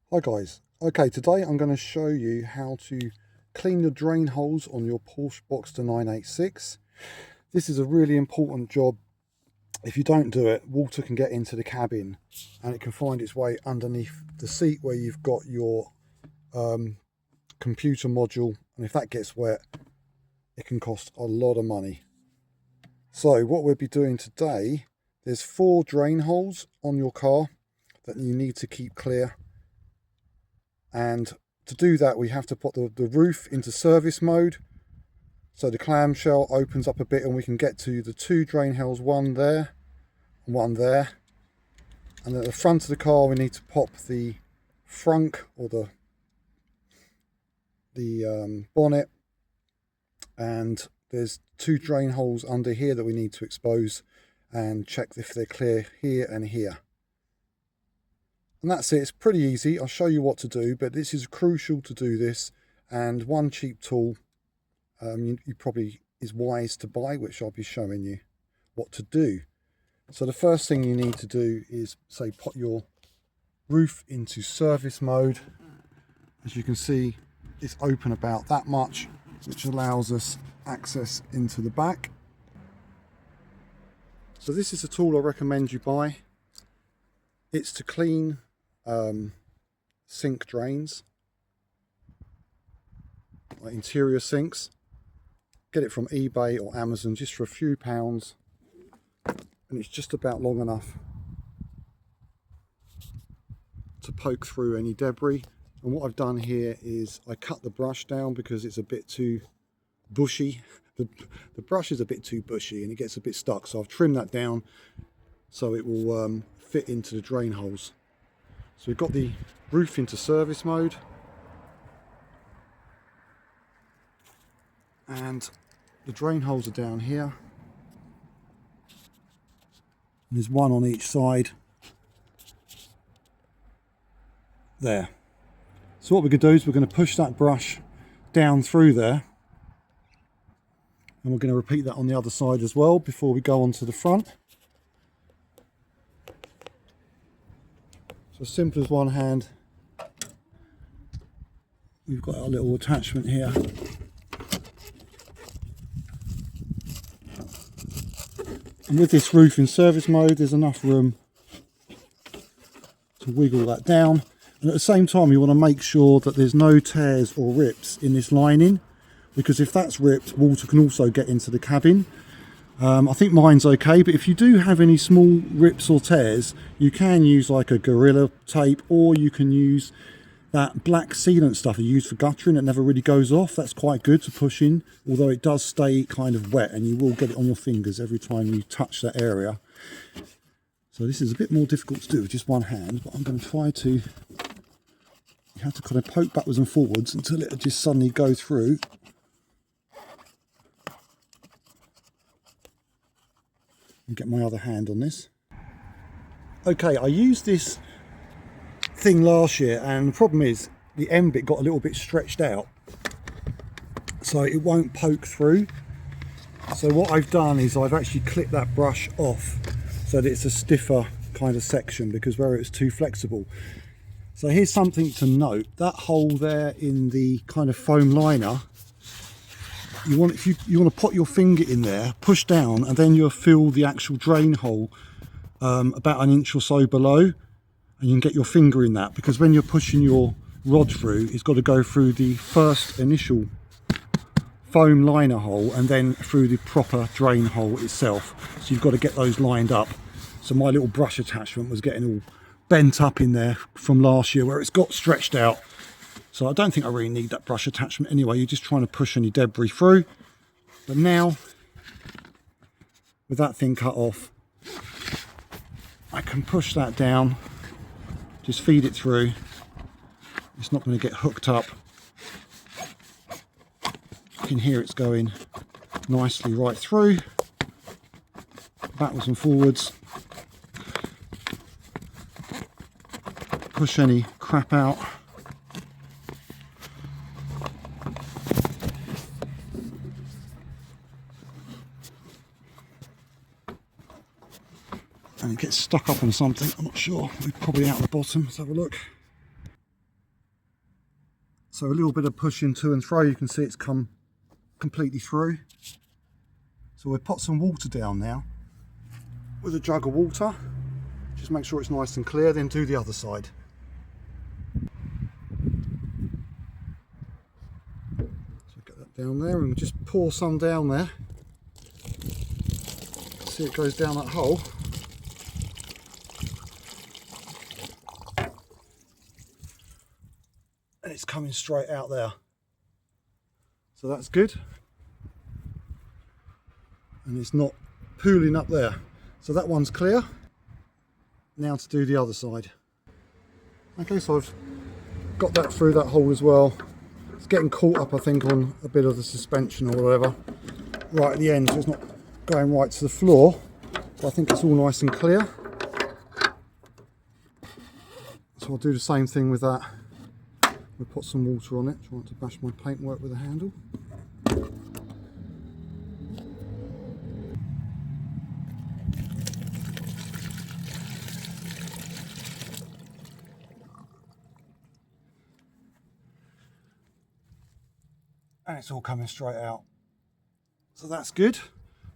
Hi guys, okay, today I'm going to show you how to clean the drain holes on your Porsche Boxster 986. This is a really important job. If you don't do it, water can get into the cabin and it can find its way underneath the seat where you've got your computer module, and if that gets wet it can cost a lot of money. So what we'll be doing today, there's 4 drain holes on your car that you need to keep clear. And to do that, we have to put the roof into service mode. So the clamshell opens up a bit and we can get to the 2 drain holes, one there and one there. And at the front of the car, we need to pop the frunk or the bonnet. And there's 2 drain holes under here that we need to expose and check if they're clear here and here. And that's it. It's pretty easy. I'll show you what to do, but this is crucial to do this. And one cheap tool you probably is wise to buy, which I'll be showing you what to do. So the first thing you need to do is, say, put your roof into service mode. As you can see, it's open about that much, which allows us access into the back. So this is a tool I recommend you buy. It's to clean sink drains, like interior sinks. Get it from eBay or Amazon just for a few pounds, and it's just about long enough to poke through any debris. And what I've done here is I cut the brush down because it's a bit too bushy. The brush is a bit too bushy and it gets a bit stuck, so I've trimmed that down so it will fit into the drain holes. So we've got the roof into service mode, and the drain holes are down here, and there's one on each side there. So what we're going to do is we're going to push that brush down through there, and we're going to repeat that on the other side as well before we go on to the front. So as simple as one hand, we've got our little attachment here. And with this roof in service mode, there's enough room to wiggle that down. And at the same time, you want to make sure that there's no tears or rips in this lining, because if that's ripped, water can also get into the cabin. I think mine's okay, but if you do have any small rips or tears, you can use like a Gorilla tape, or you can use that black sealant stuff you use for guttering that never really goes off. That's quite good to push in, although it does stay kind of wet and you will get it on your fingers every time you touch that area. So this is a bit more difficult to do with just one hand, but I'm going to try to, you have to kind of poke backwards and forwards until it'll just suddenly go through. And get my other hand on this. Okay, I used this thing last year, and the problem is the end bit got a little bit stretched out, so it won't poke through. So what I've done is I've actually clipped that brush off so that it's a stiffer kind of section, because where it's too flexible. So here's something to note: that hole there in the kind of foam liner, you want, if you want to put your finger in there, push down, and then you'll fill the actual drain hole about an inch or so below, and you can get your finger in that, because when you're pushing your rod through, it's got to go through the first initial foam liner hole and then through the proper drain hole itself. So you've got to get those lined up. So my little brush attachment was getting all bent up in there from last year where it's got stretched out. So I don't think I really need that brush attachment anyway. You're just trying to push any debris through. But now, with that thing cut off, I can push that down, just feed it through. It's not going to get hooked up. You can hear it's going nicely right through, backwards and forwards. Push any crap out. And it gets stuck up on something, I'm not sure. We're probably out the bottom. Let's have a look. So a little bit of pushing to and fro, you can see it's come completely through. So we'll put some water down now with a jug of water. Just make sure it's nice and clear, then do the other side. So get that down there and we'll just pour some down there. See it goes down that hole. And it's coming straight out there. So that's good. And it's not pooling up there. So that one's clear. Now to do the other side. Okay, so I've got that through that hole as well. It's getting caught up, I think, on a bit of the suspension or whatever. Right at the end, so it's not going right to the floor. But I think it's all nice and clear. So I'll do the same thing with that. We'll put some water on it, trying to bash my paintwork with a handle. And it's all coming straight out. So that's good.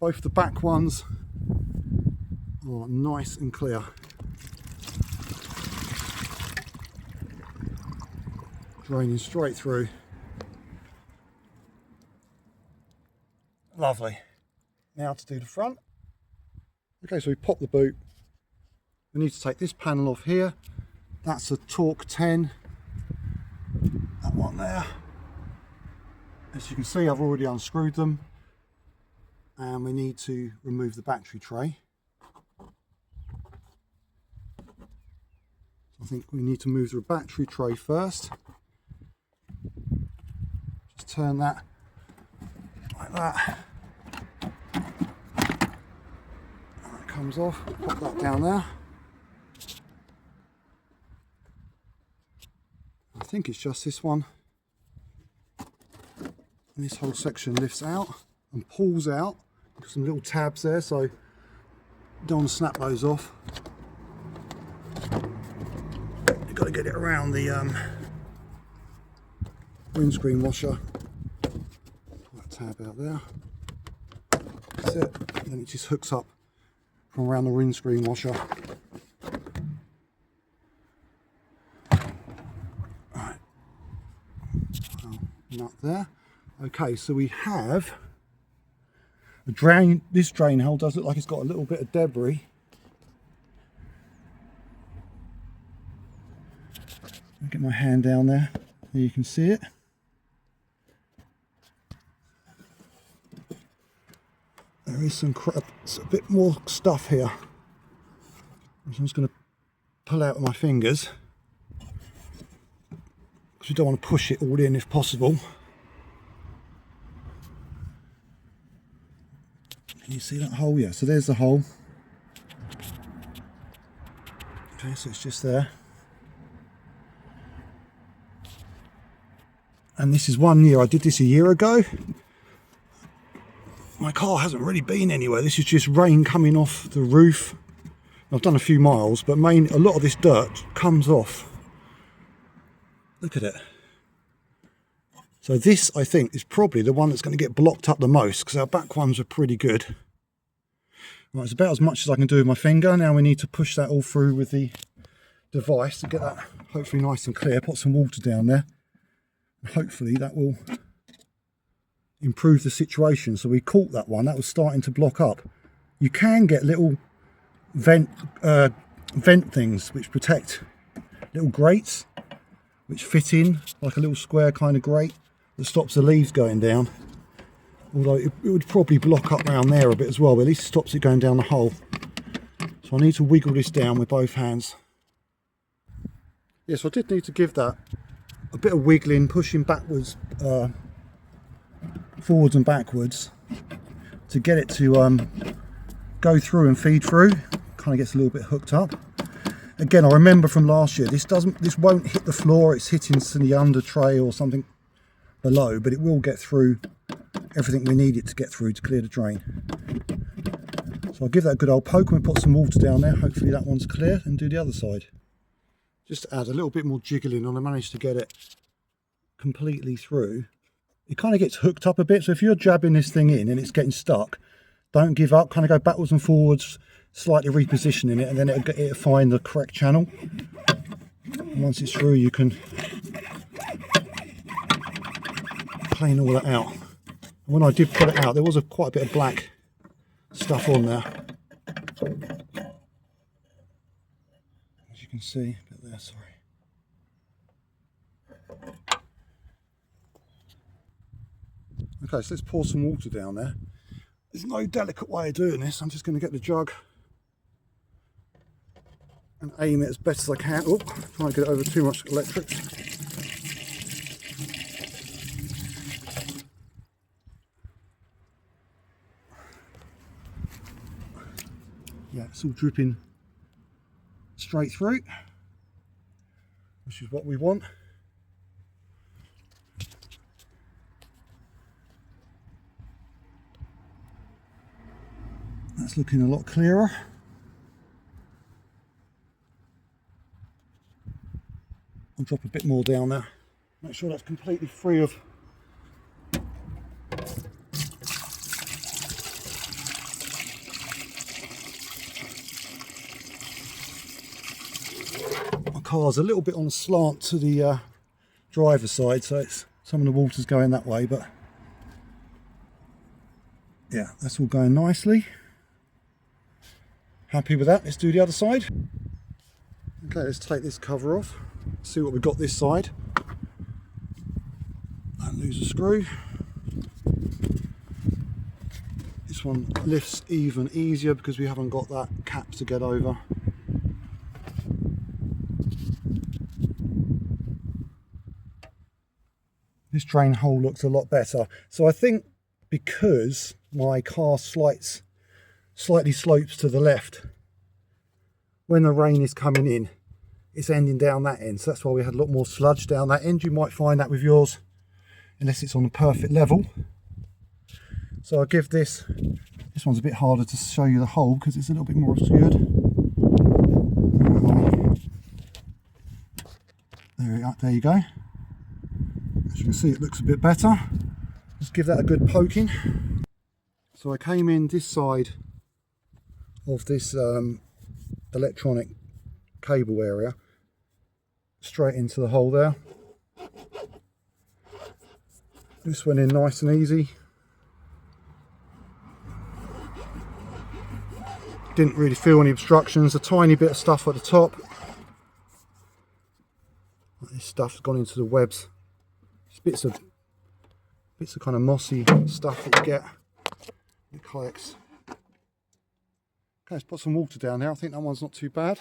Both the back ones are nice and clear. Draining straight through. Lovely. Now to do the front. Okay, so we pop the boot. We need to take this panel off here. That's a torque 10. That one there. As you can see, I've already unscrewed them. And we need to remove the battery tray. I think we need to move the battery tray first. Just turn that like that. And that comes off. Pop that down there. I think it's just this one. And this whole section lifts out and pulls out. Got some little tabs there, so don't want to snap those off. You've got to get it around the windscreen washer. Pull that tab out there. That's it. And then it just hooks up from around the windscreen washer. Right. Nut there. Okay, so we have a drain. This drain hole does look like it's got a little bit of debris. I'll get my hand down there so you can see it. There is some crap, it's a bit more stuff here, which I'm just going to pull out with my fingers because we don't want to push it all in if possible. Can you see that hole? Yeah, so there's the hole. Okay, so it's just there. And this is 1 year. I did this a year ago. My car hasn't really been anywhere. This is just rain coming off the roof. I've done a few miles, but a lot of this dirt comes off. Look at it. So this, I think, is probably the one that's going to get blocked up the most because our back ones are pretty good. Right, it's about as much as I can do with my finger. Now we need to push that all through with the device to get that hopefully nice and clear. Put some water down there. Hopefully that will improve the situation. So we caught that one. That was starting to block up. You can get little vent things which protect, little grates which fit in like a little square kind of grate that stops the leaves going down, although it would probably block up around there a bit as well, but at least it stops it going down the hole. So I need to wiggle this down with both hands. Yes, I did need to give that a bit of wiggling, pushing backwards, forwards and backwards to get it to go through and feed through. Kind of gets a little bit hooked up. Again, I remember from last year, this won't hit the floor, it's hitting the under tray or something below, but it will get through everything we need it to get through to clear the drain. So I'll give that a good old poke and put some water down there. Hopefully that one's clear, and do the other side. Just to add a little bit more jiggling on, I managed to get it completely through, it kind of gets hooked up a bit. So if you're jabbing this thing in and it's getting stuck, don't give up, kind of go backwards and forwards, slightly repositioning it, and then it'll find the correct channel. And once it's through, you can clean all that out. When I did put it out, there was quite a bit of black stuff on there, as you can see. A bit there, sorry. Okay, so let's pour some water down there. There's no delicate way of doing this. I'm just going to get the jug and aim it as best as I can. Oh, trying to get it over too much electrics. Yeah, it's all dripping straight through, which is what we want. That's looking a lot clearer. I'll drop a bit more down there. Make sure that's completely free of my car's a little bit on a slant to the driver's side, so it's some of the water's going that way, but yeah, that's all going nicely. Happy with that. Let's do the other side. Okay, let's take this cover off, see what we've got this side, and lose a screw. This one lifts even easier because we haven't got that cap to get over. This drain hole looks a lot better. So I think because my car slightly slopes to the left, when the rain is coming in, it's ending down that end, so that's why we had a lot more sludge down that end. You might find that with yours, unless it's on the perfect level. So I'll give this one's a bit harder to show you the hole because it's a little bit more obscured. There you go. As you can see, it looks a bit better. Just give that a good poking. So I came in this side of this electronic cable area, straight into the hole there. This went in nice and easy. Didn't really feel any obstructions. A tiny bit of stuff at the top. This stuff's gone into the webs. Just bits of kind of mossy stuff that you get. It collects. Okay, let's put some water down there. I think that one's not too bad.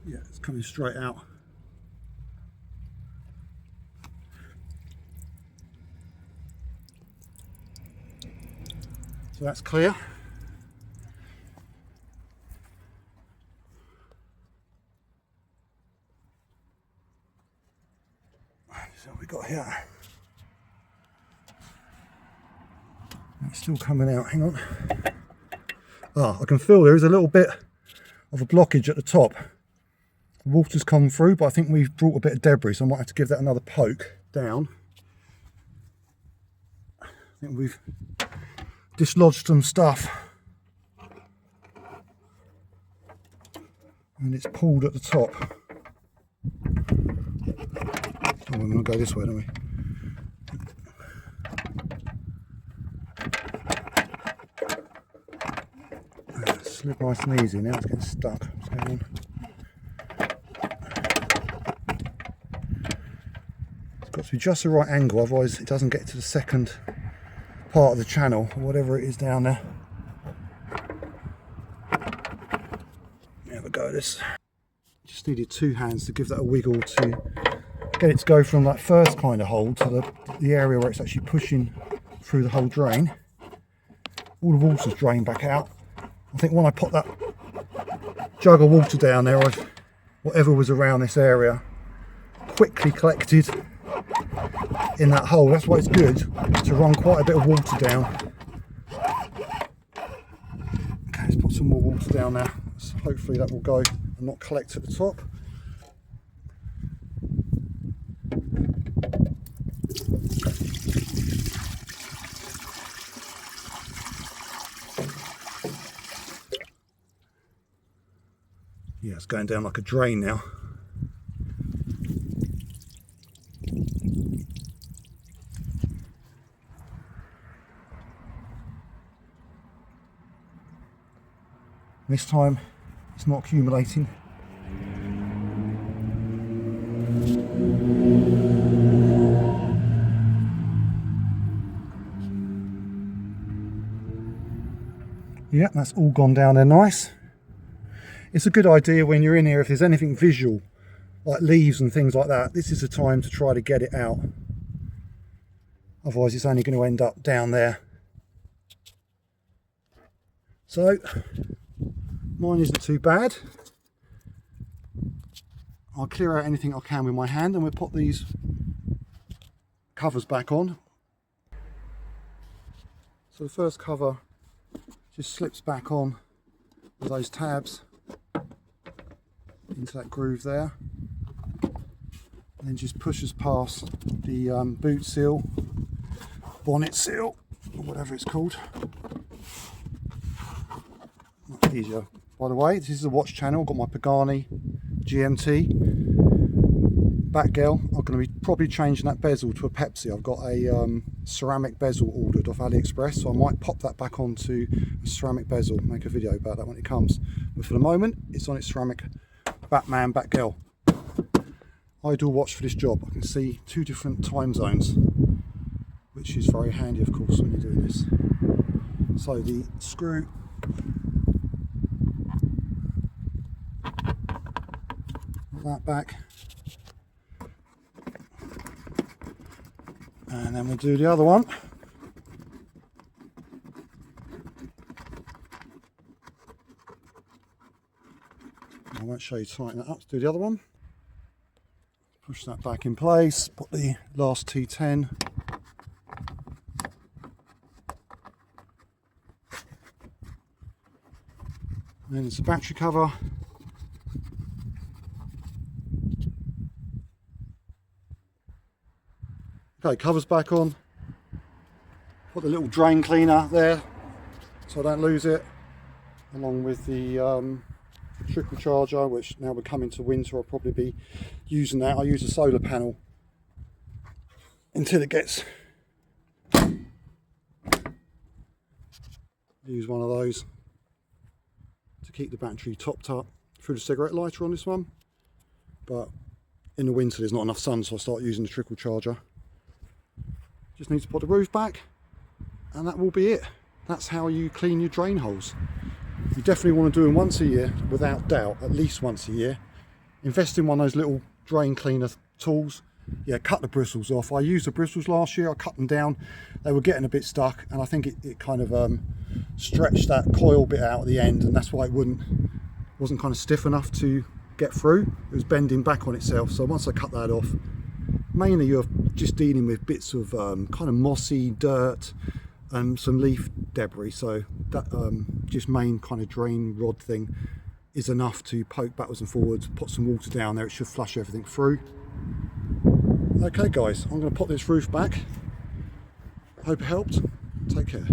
Yeah, it's coming straight out. So that's clear. So what we got here. It's still coming out, hang on. I can feel there is a little bit of a blockage at the top. The water's come through, but I think we've brought a bit of debris, so I might have to give that another poke down. I think we've dislodged some stuff. And it's pulled at the top. Oh, we're going to go this way, don't we? Slip nice and easy. Now it's getting stuck. What's going on? It's got to be just the right angle, otherwise it doesn't get to the second part of the channel, or whatever it is down there. Have a go at this. Just needed two hands to give that a wiggle to get it to go from that first kind of hole to the area where it's actually pushing through the whole drain. All the water's drained back out. I think when I put that jug of water down there, whatever was around this area quickly collected in that hole. That's why it's good to run quite a bit of water down. Okay, let's put some more water down there. So hopefully that will go and not collect at the top. Yeah, it's going down like a drain now. This time it's not accumulating. Yeah, that's all gone down there nice. It's a good idea when you're in here, if there's anything visual, like leaves and things like that, this is the time to try to get it out. Otherwise it's only going to end up down there. So, mine isn't too bad. I'll clear out anything I can with my hand and we'll put these covers back on. So the first cover just slips back on with those tabs into that groove there, and then just pushes past the boot seal, bonnet seal, or whatever it's called. Much easier. By the way, this is a watch channel. I've got my Pagani GMT Batgirl. I'm going to be probably changing that bezel to a Pepsi. I've got a ceramic bezel ordered off AliExpress, so I might pop that back onto a ceramic bezel, make a video about that when it comes. But for the moment, it's on its ceramic Batman Batgirl. Ideal watch for this job. I can see 2 different time zones, which is very handy, of course, when you're doing this. So the screw that back, and then we'll do the other one. I won't show you tighten that up. Let's do the other one. Push that back in place, put the last T10. And then it's a battery cover. Okay, cover's back on. Put the little drain cleaner there so I don't lose it, along with the trickle charger, which now we're coming to winter, I'll probably be using that. I use a solar panel until it gets, use one of those to keep the battery topped up. Threw the cigarette lighter on this one, but in the winter there's not enough sun, so I start using the trickle charger. Just need to put the roof back and that will be it. That's how you clean your drain holes. You definitely want to do them once a year, without doubt, at least once a year. Invest in one of those little drain cleaner tools. Yeah, cut the bristles off. I used the bristles last year, I cut them down. They were getting a bit stuck and I think it kind of stretched that coil bit out at the end, and that's why it wasn't kind of stiff enough to get through. It was bending back on itself. So once I cut that off, mainly you're just dealing with bits of kind of mossy dirt and some leaf debris, so that just main kind of drain rod thing is enough to poke backwards and forwards, put some water down there, it should flush everything through. Okay guys, I'm going to put this roof back. Hope it helped. Take care.